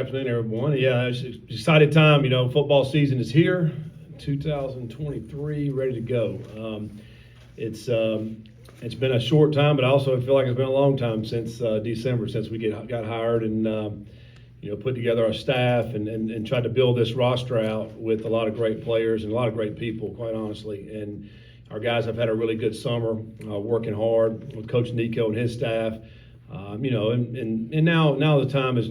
Afternoon, everyone. Yeah, it's an excited time. Football season is here, 2023, ready to go. It's been a short time, but I also feel like it's been a long time since December, since we got hired and put together our staff and tried to build this roster out with a lot of great players and a lot of great people, quite honestly. And our guys have had a really good summer, working hard with Coach Nico and his staff. And now the time is,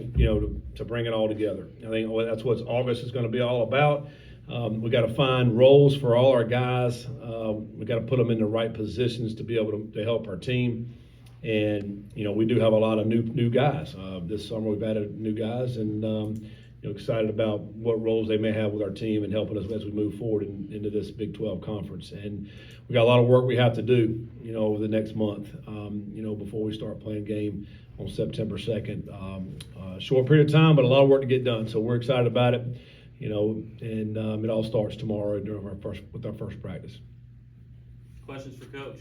to bring it all together. I think that's what August is going to be all about. We got to find roles for all our guys. We got to put them in the right positions to be able to help our team. And, we do have a lot of new guys. This summer we've added new guys and, excited about what roles they may have with our team and helping us as we move forward into this Big 12 conference. And we got a lot of work we have to do, over the next month, before we start playing game on September 2nd. Short period of time, but a lot of work to get done. So we're excited about it, and it all starts tomorrow with our first practice. Questions for Coach?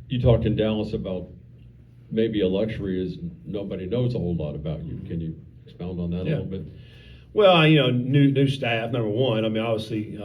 You talked in Dallas about maybe a luxury is nobody knows a whole lot about you. Can you expound on that a little bit? Well, new staff, number one. I mean, obviously,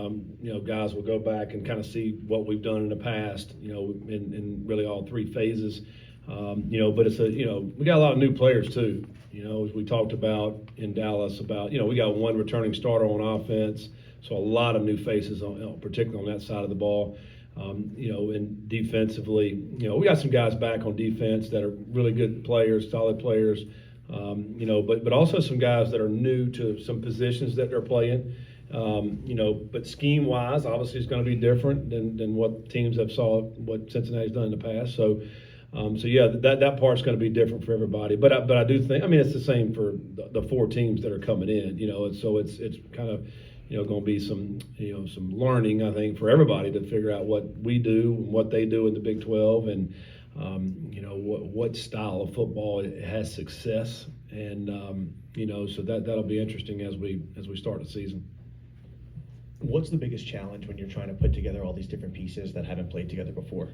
guys will go back and kind of see what we've done in the past, in really all three phases. But it's we got a lot of new players too. As we talked about in Dallas we got one returning starter on offense, so a lot of new faces particularly on that side of the ball. And defensively, we got some guys back on defense that are really good players, solid players. But also some guys that are new to some positions that they're playing. But scheme-wise, obviously, it's going to be different than what teams have saw what Cincinnati's done in the past. So that part's going to be different for everybody. But I do think, it's the same for the four teams that are coming in. And so it's kind of going to be some learning, I think, for everybody to figure out what we do and what they do in the Big 12 and. What style of football has success, and so that'll be interesting as we start the season. What's the biggest challenge when you're trying to put together all these different pieces that haven't played together before?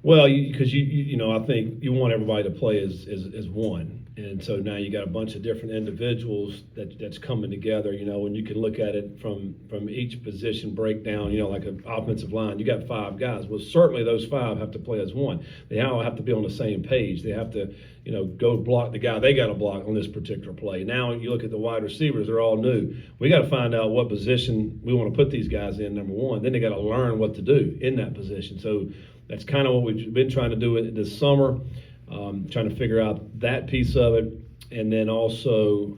Well, because I think you want everybody to play as one, and so now you got a bunch of different individuals that's coming together. And you can look at it from each position breakdown. Like an offensive line, you got 5 guys. Well, certainly those 5 have to play as one. They all have to be on the same page. They have to, go block the guy they got to block on this particular play. Now you look at the wide receivers; they're all new. We got to find out what position we want to put these guys in. Number one, then they got to learn what to do in that position. So. That's kind of what we've been trying to do this summer, trying to figure out that piece of it. And then also,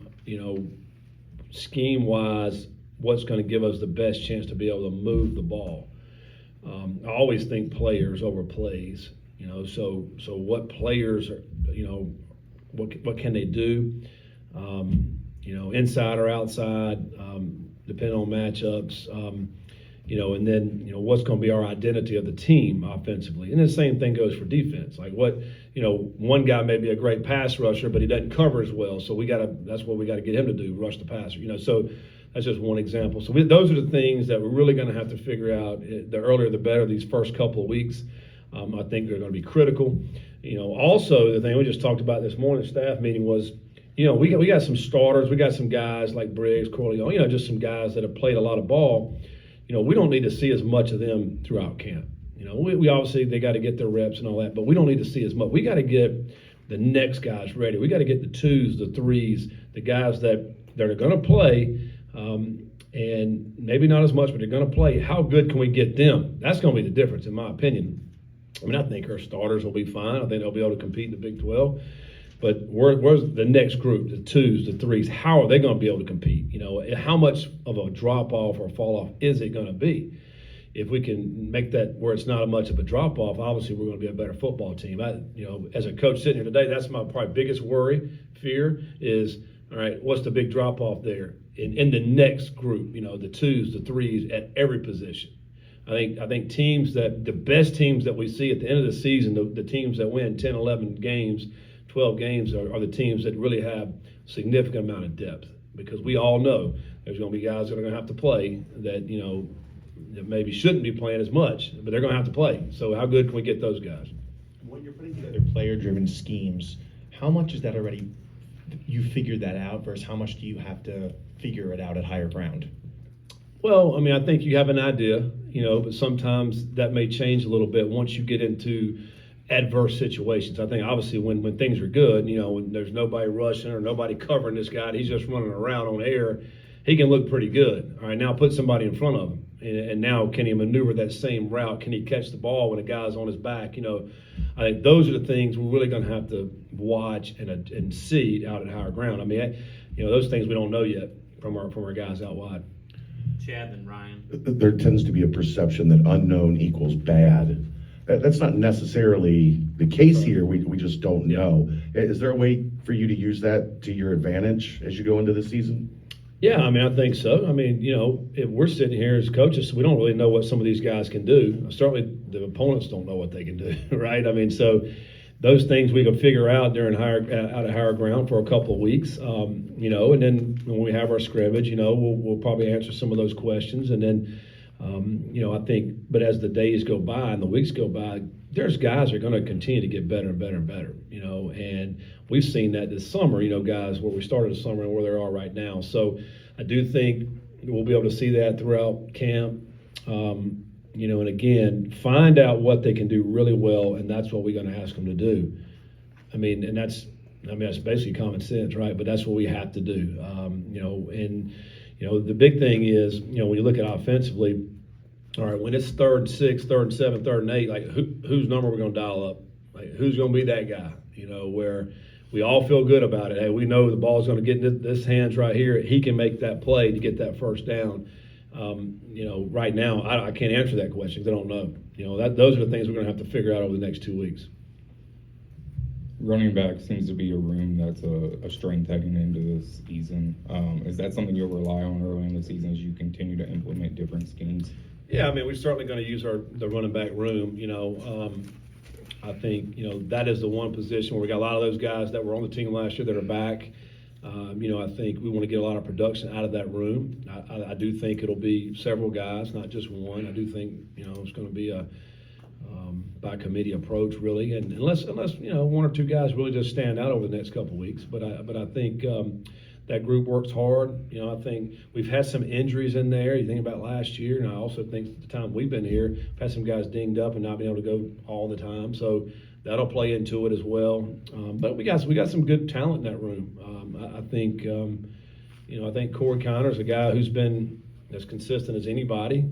scheme-wise, what's going to give us the best chance to be able to move the ball. I always think players over plays, so what players are, what can they do, inside or outside, depending on matchups. And then, what's going to be our identity of the team offensively. And the same thing goes for defense. Like one guy may be a great pass rusher, but he doesn't cover as well. So that's what we got to get him to do, rush the passer. So that's just one example. So those are the things that we're really going to have to figure out. The earlier the better these first couple of weeks. I think they're going to be critical. Also the thing we just talked about this morning staff meeting was, we got some starters. We got some guys like Briggs, Corleone, just some guys that have played a lot of ball. We don't need to see as much of them throughout camp. We obviously, they got to get their reps and all that, but we don't need to see as much. We got to get the next guys ready. We got to get the 2s, the 3s, the guys that are going to play, and maybe not as much, but they're going to play. How good can we get them? That's going to be the difference, in my opinion. I think our starters will be fine. I think they'll be able to compete in the Big 12. But where's the next group, the 2s, the 3s? How are they going to be able to compete? How much of a drop-off or fall-off is it going to be? If we can make that where it's not much of a drop-off, obviously we're going to be a better football team. As a coach sitting here today, that's my probably biggest fear is, all right, what's the big drop-off there? In the next group, the 2s, the 3s at every position. I think the best teams that we see at the end of the season, the teams that win 10, 11 games, 12 games are the teams that really have significant amount of depth, because we all know there's going to be guys that are going to have to play that that maybe shouldn't be playing as much, but they're going to have to play. So how good can we get those guys? When you're putting together player-driven schemes, how much is that already, you figured that out versus how much do you have to figure it out at higher ground? Well, I mean, I think you have an idea, but sometimes that may change a little bit once you get into adverse situations. I think obviously when things are good, when there's nobody rushing or nobody covering this guy, he's just running around on air, he can look pretty good. All right, now put somebody in front of him. And now can he maneuver that same route? Can he catch the ball when a guy's on his back? I think those are the things we're really going to have to watch and see out at higher ground. I mean, those things we don't know yet from our guys out wide. Chad and Ryan. There tends to be a perception that unknown equals bad. That's not necessarily the case here. We just don't know. Is there a way for you to use that to your advantage as you go into the season? Yeah, I mean, I think so. I mean, if we're sitting here as coaches, we don't really know what some of these guys can do. Certainly the opponents don't know what they can do, right? I mean, so those things we can figure out out at higher ground for a couple of weeks, and then when we have our scrimmage, we'll probably answer some of those questions. And then, I think, but as the days go by and the weeks go by, there's guys that are going to continue to get better and better and better, and we've seen that this summer, guys where we started the summer and where they are right now. So I do think we'll be able to see that throughout camp, and again, find out what they can do really well, and that's what we're going to ask them to do. I mean, that's basically common sense, right? But that's what we have to do, the big thing is, when you look at offensively, all right, when it's 3rd and 6, 3rd and 7, 3rd and 8, like whose number we're going to dial up? Like who's going to be that guy? Where we all feel good about it. Hey, we know the ball's going to get in this hands right here. He can make that play to get that first down. Right now, I can't answer that question because I don't know. Those are the things we're going to have to figure out over the next 2 weeks. Running back seems to be a room that's a strength heading into this season. Is that something you'll rely on early in the season as you continue to implement different schemes? Yeah, I mean, we're certainly going to use the running back room. I think, that is the one position where we got a lot of those guys that were on the team last year that are back. I think we want to get a lot of production out of that room. I do think it'll be several guys, not just one. I do think, it's going to be a by committee approach, really. And unless one or two guys really just stand out over the next couple of weeks. But I think that group works hard. I think we've had some injuries in there. You think about last year, and I also think at the time we've been here, we've had some guys dinged up and not being able to go all the time. So that'll play into it as well. But we got some good talent in that room. I think Corey Connor's a guy who's been as consistent as anybody.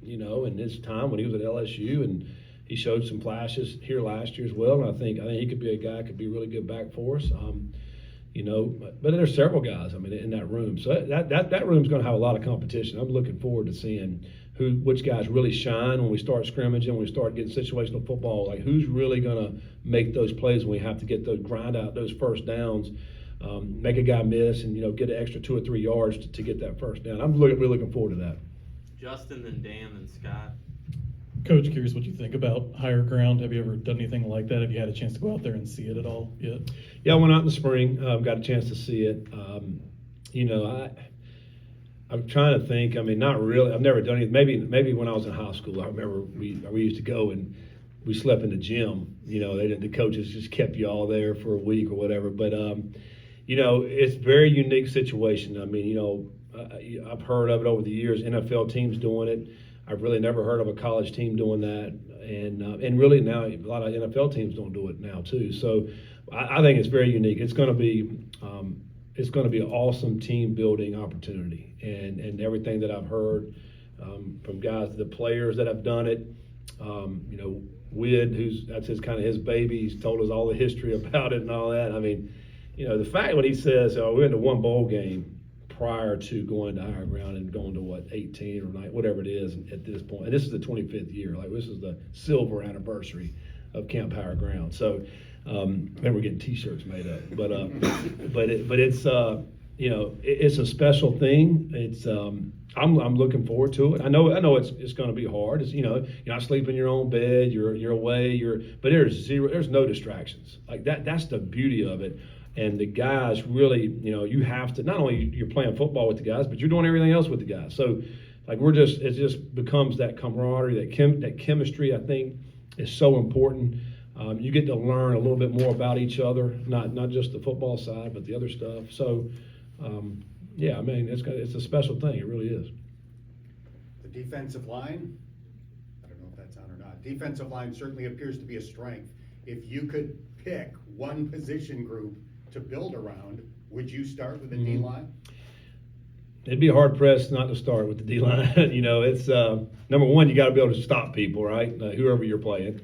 In his time when he was at LSU, and he showed some flashes here last year as well. And I think he could be a guy could be really good back for us. But there's several guys, in that room. So that room's going to have a lot of competition. I'm looking forward to seeing which guys really shine when we start scrimmaging, when we start getting situational football. Like who's really going to make those plays when we have to get grind out those first downs, make a guy miss, and get an extra 2 or 3 yards to get that first down. I'm really looking forward to that. Justin, then Dan, then Scott. Coach, curious what you think about higher ground. Have you ever done anything like that? Have you had a chance to go out there and see it at all yet? Yeah, I went out in the spring. Got a chance to see it. I'm trying to think. Not really. I've never done it. Maybe when I was in high school, I remember we used to go and we slept in the gym. The coaches just kept you all there for a week or whatever. But it's a very unique situation. I've heard of it over the years. NFL teams doing it. I've really never heard of a college team doing that, and really now a lot of NFL teams don't do it now too. So I think it's very unique. It's going to be an awesome team building opportunity, and everything that I've heard from guys, the players that have done it. Wid, that's his baby. He's told us all the history about it and all that. The fact when he says, "Oh, we're into one bowl game." Prior to going to higher ground and going to 18 or 9, whatever it is at this point. And this is the 25th year. Like this is the silver anniversary of Camp Higher Ground. So then we're getting T-shirts made up. But it's it's a special thing. It's I'm looking forward to it. I know it's going to be hard. It's you're not sleeping in your own bed. You're away. But there's no distractions. Like that's the beauty of it. And the guys really, you have to, not only you're playing football with the guys, but you're doing everything else with the guys. So, like, it just becomes that camaraderie, that chemistry, I think, is so important. You get to learn a little bit more about each other, not just the football side, but the other stuff. So, yeah, I mean, it's a special thing. It really is. The defensive line, I don't know if that's on or not. Defensive line certainly appears to be a strength. If you could pick one position group to build around, would you start with the Mhm. D-line? It'd be hard pressed not to start with the D line. You know, it's number one, you got to be able to stop people, right? Whoever you're playing.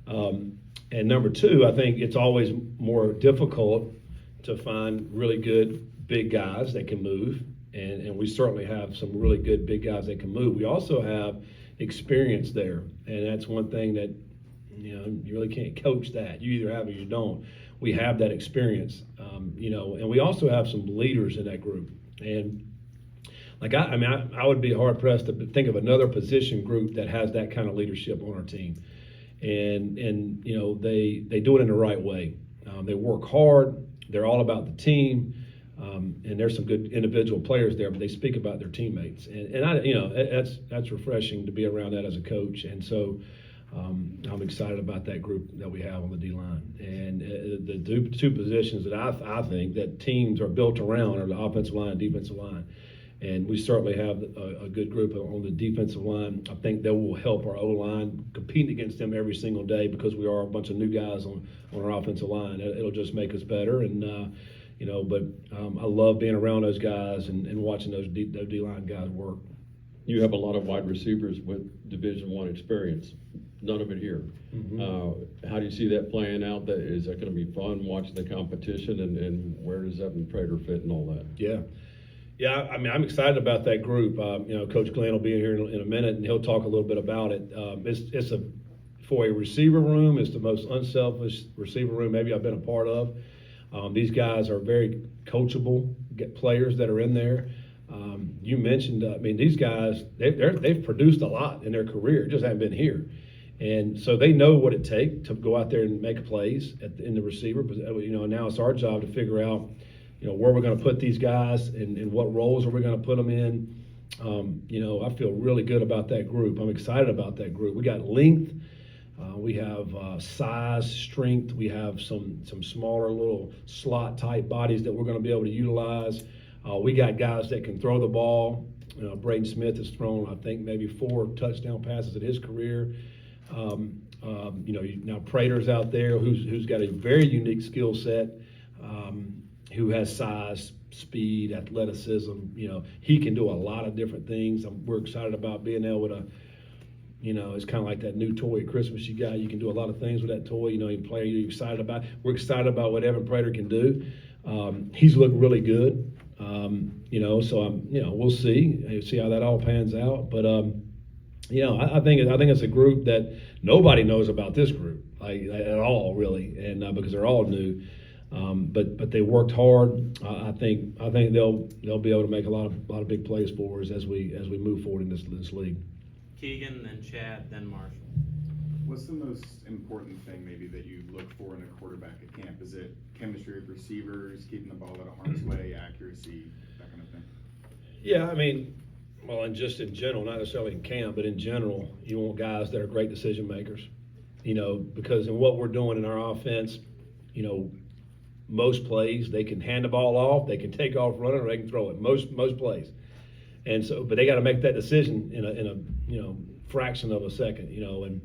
And number two, I think it's always more difficult to find really good big guys that can move. And we certainly have some really good big guys that can move. We also have experience there. And that's one thing that, you know, you really can't coach that. You either have it or you don't. We have that experience, you know, and we also have some leaders in that group. And like, I would be hard pressed to think of another position group that has that kind of leadership on our team. And you know, they do it in the right way. They work hard. They're all about the team. And there's some good individual players there, but they speak about their teammates. And I, you know, that's refreshing to be around that as a coach. And so I'm excited about that group that we have on the D line. And the two positions that I think that teams are built around are the offensive line and defensive line. And we certainly have a good group on the defensive line. I think that will help our O-line competing against them every single day because we are a bunch of new guys on our offensive line. It'll just make us better. And, you know, but I love being around those guys and watching those D-line guys work. You have a lot of wide receivers with Division I experience. None of it here. Mm-hmm. How do you see that playing out? Is that going to be fun watching the competition, and where does Evan Prater fit and all that? Yeah, I mean, I'm excited about that group. You know, Coach Glenn will be here in a minute, and he'll talk a little bit about it. For a receiver room, it's the most unselfish receiver room maybe I've been a part of. These guys are very coachable players that are in there. You mentioned, I mean, these guys, they've produced a lot in their career, just haven't been here. And so they know what it takes to go out there and make plays in the receiver. You know, now it's our job to figure out, you know, where we're going to put these guys and what roles are we going to put them in. You know, I feel really good about that group. I'm excited about that group. We got length. We have size, strength. We have some smaller little slot type bodies that we're going to be able to utilize. We got guys that can throw the ball. Braden Smith has thrown, I think, maybe 4 touchdown passes in his career. You know, now Prater's out there who's got a very unique skill set, who has size, speed, athleticism. You know, he can do a lot of different things. We're excited about being able to, you know, it's kind of like that new toy at Christmas you got. You can do a lot of things with that toy. You know, you can play. You're excited about. We're excited about what Evan Prater can do. He's looked really good. You know, so you know, we'll see how that all pans out. But you know, I think it's a group that nobody knows about this group at all, really, and because they're all new. But they worked hard. I think they'll be able to make a lot of big plays for us as we move forward in this league. Keegan, then Chad, then Marshall. What's the most important thing maybe that you look for in a quarterback at camp? Is it chemistry of receivers, keeping the ball out of harm's way, accuracy, that kind of thing? Yeah, I mean, well, and just in general, not necessarily in camp, but in general, you want guys that are great decision makers. You know, because in what we're doing in our offense, you know, most plays they can hand the ball off, they can take off running, or they can throw it. Most plays, and so, but they got to make that decision in a you know, fraction of a second. You know, and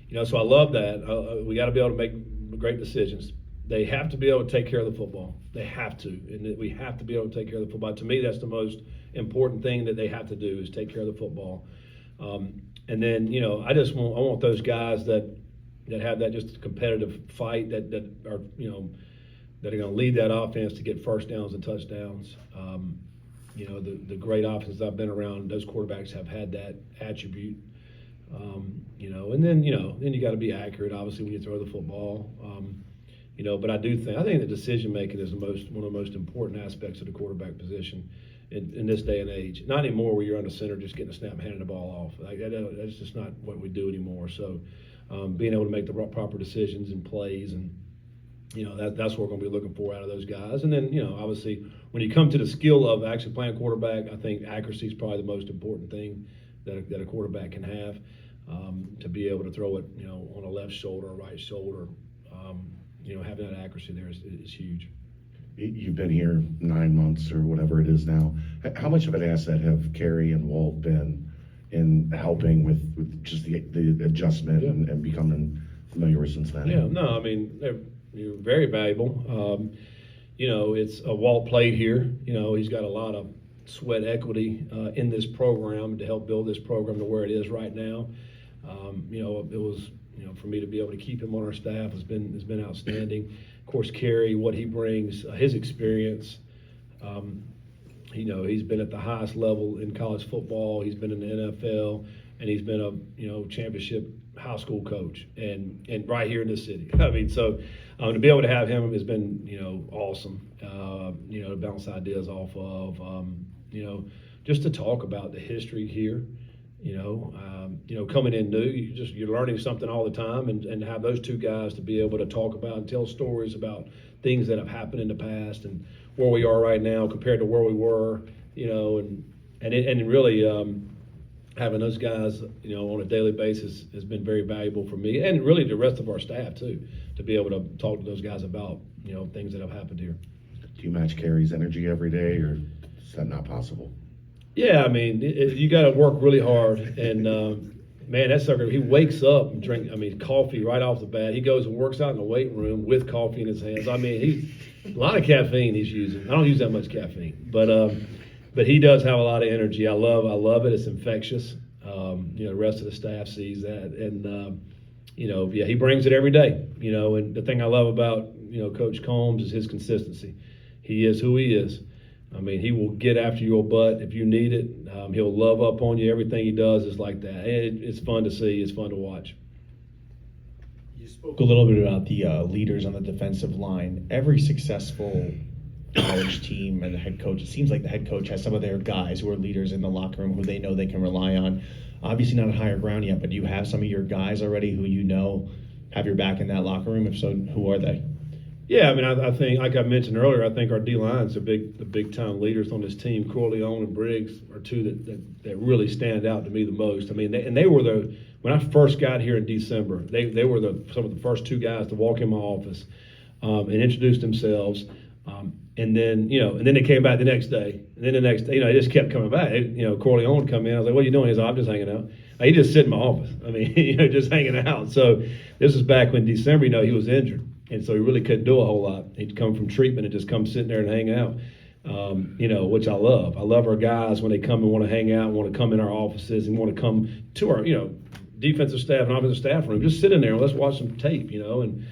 you know, so I love that. We got to be able to make great decisions. They have to be able to take care of the football. They have to, and we have to be able to take care of the football. To me, that's the most important thing that they have to do is take care of the football. And then, you know, I want those guys that have that just competitive fight that are, you know, that are going to lead that offense to get first downs and touchdowns. You know, the great offenses I've been around, those quarterbacks have had that attribute. You know, and then you got to be accurate, obviously, when you throw the football. You know, but I think the decision making is one of the most important aspects of the quarterback position in this day and age. Not anymore where you're under center just getting a snap and handing the ball off. That's just not what we do anymore. So being able to make the proper decisions and plays, and you know, that's what we're going to be looking for out of those guys. And then, you know, obviously when you come to the skill of actually playing quarterback, I think accuracy is probably the most important thing that a quarterback can have. to be able to throw it, on a left shoulder or right shoulder. Having that accuracy there is huge. You've been here 9 months or whatever it is now. How much of an asset have Carey and Walt been in helping with just the adjustment and becoming familiar with Cincinnati? Yeah, no, I mean, you're very valuable. It's Walt played here. He's got a lot of sweat equity in this program to help build this program to where it is right now. It was, for me to be able to keep him on our staff has been outstanding. Of course, Carey, what he brings, his experience. He's been at the highest level in college football. He's been in the NFL, and he's been a championship high school coach, and right here in this city. I mean, so to be able to have him has been awesome. To bounce ideas off of. Just to talk about the history here. Coming in new, you're learning something all the time, and have those two guys to be able to talk about and tell stories about things that have happened in the past and where we are right now compared to where we were, and really having those guys, on a daily basis has been very valuable for me and really the rest of our staff too, to be able to talk to those guys about, things that have happened here. Do you match Carey's energy every day, or is that not possible? Yeah, I mean, you got to work really hard, and man, that sucker, he wakes up and coffee right off the bat. He goes and works out in the weight room with coffee in his hands. I mean, he's a lot of caffeine he's using. I don't use that much caffeine, but he does have a lot of energy. I love it. It's infectious. The rest of the staff sees that, and he brings it every day. And the thing I love about Coach Combs is his consistency. He is who he is. I mean, he will get after your butt if you need it. He'll love up on you. Everything he does is like that. It's fun to see. It's fun to watch. You spoke a little bit about the leaders on the defensive line. Every successful college team and the head coach, it seems like the head coach has some of their guys who are leaders in the locker room who they know they can rely on. Obviously not at higher ground yet, but do you have some of your guys already who have your back in that locker room? If so, who are they? Yeah, I mean, I think, like I mentioned earlier, I think our D-lines are the big time leaders on this team. Corleone and Briggs are two that really stand out to me the most. I mean, they were when I first got here in December, they were some of the first two guys to walk in my office and introduce themselves. And then they came back the next day. And then the next day, they just kept coming back. Corleone would come in. I was like, "What are you doing?" He's like, "I'm just hanging out." He just sit in my office. I mean, just hanging out. So this was back when December, he was injured. And so he really couldn't do a whole lot. He'd come from treatment and just come sitting there and hang out, which I love. I love our guys when they come and want to hang out, want to come in our offices and want to come to our, defensive staff and offensive staff room. Just sit in there and let's watch some tape, and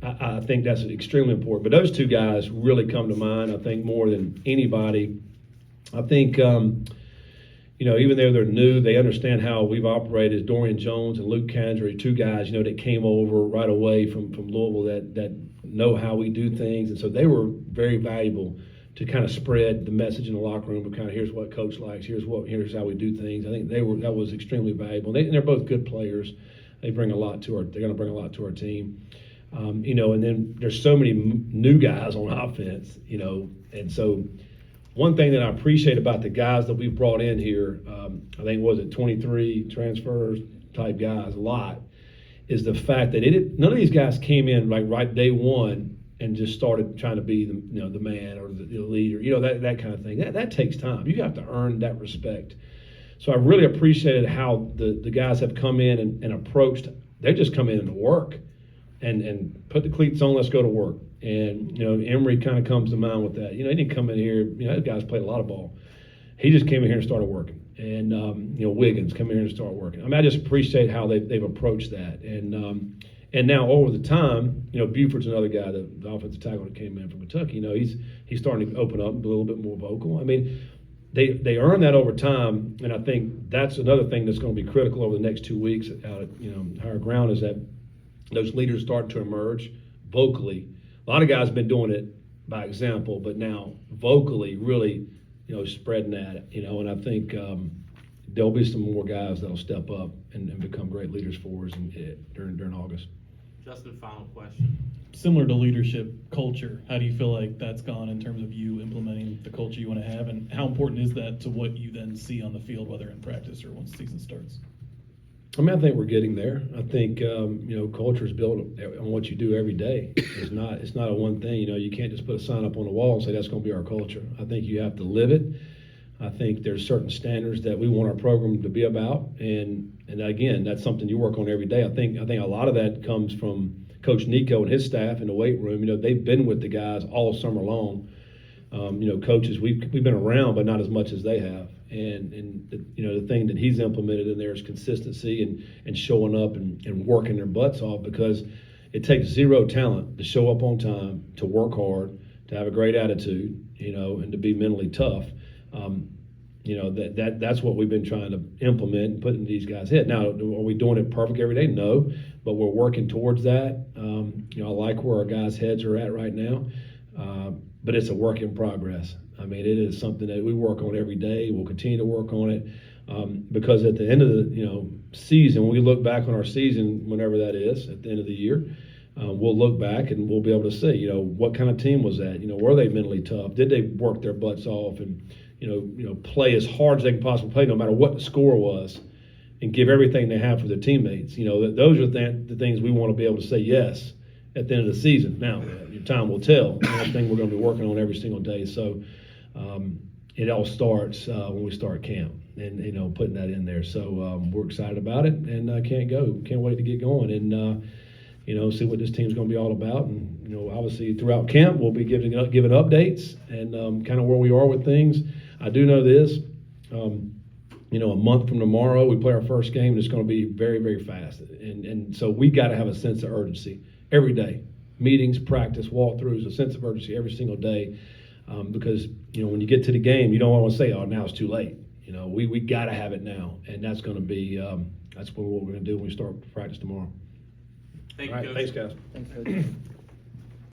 I think that's extremely important. But those two guys really come to mind, I think, more than anybody. I think, even though they're new, they understand how we've operated. Dorian Jones and Luke Candry, two guys, that came over right away from Louisville that know how we do things. And so they were very valuable to kind of spread the message in the locker room of kind of here's what coach likes, here's how we do things. I think that was extremely valuable. They're both good players. They're going to bring a lot to our team. And then there's so many new guys on offense, and so one thing that I appreciate about the guys that we've brought in here, I think 23 transfers type guys, a lot, is the fact that none of these guys came in like right day one and just started trying to be the man or the leader, that kind of thing. That takes time. You have to earn that respect. So I really appreciated how the guys have come in and approached. They just come in and work and put the cleats on. Let's go to work. And, Emory kind of comes to mind with that. He didn't come in here, those guys played a lot of ball. He just came in here and started working. And, Wiggins come in here and start working. I mean, I just appreciate how they've approached that. And now over the time, Buford's another guy, the offensive tackle that came in from Kentucky. He's starting to open up and be a little bit more vocal. I mean, they earn that over time. And I think that's another thing that's going to be critical over the next 2 weeks out at, higher ground is that those leaders start to emerge vocally. A lot of guys have been doing it by example, but now vocally really, spreading that, and I think there'll be some more guys that'll step up and become great leaders for us during August. Justin, final question. Similar to leadership culture, how do you feel like that's gone in terms of you implementing the culture you want to have, and how important is that to what you then see on the field, whether in practice or once the season starts? I mean, I think we're getting there. I think, culture is built on what you do every day. It's not a one thing, you can't just put a sign up on the wall and say that's gonna be our culture. I think you have to live it. I think there's certain standards that we want our program to be about, and again, that's something you work on every day. I think a lot of that comes from Coach Nico and his staff in the weight room. They've been with the guys all summer long. Coaches, we've been around, but not as much as they have. And the thing that he's implemented in there is consistency and showing up and working their butts off, because it takes zero talent to show up on time, to work hard, to have a great attitude, and to be mentally tough. That's what we've been trying to implement and put in these guys' head. Now, are we doing it perfect every day? No, but we're working towards that. I like where our guys' heads are at right now, but it's a work in progress. I mean, it is something that we work on every day. We'll continue to work on it, because at the end of the season, when we look back on our season, whenever that is, at the end of the year, we'll look back and we'll be able to say, what kind of team was that? Were they mentally tough? Did they work their butts off and play as hard as they can possibly play, no matter what the score was, and give everything they have for their teammates? Those are the things we want to be able to say yes at the end of the season. Now, your time will tell. That's the thing we're going to be working on every single day. So it all starts when we start camp, and putting that in there. So we're excited about it, and can't wait to get going and see what this team's going to be all about. And obviously throughout camp we'll be giving updates and kind of where we are with things. I do know this. A month from tomorrow we play our first game, and it's going to be very, very fast. And so we got to have a sense of urgency every day. Meetings, practice, walkthroughs, a sense of urgency every single day. Because when you get to the game, you don't want to say, "Oh, now it's too late." We got to have it now, and that's going to be that's what we're going to do when we start practice tomorrow. Thank All you, right, Coach. thanks, guys. Thanks, Coach.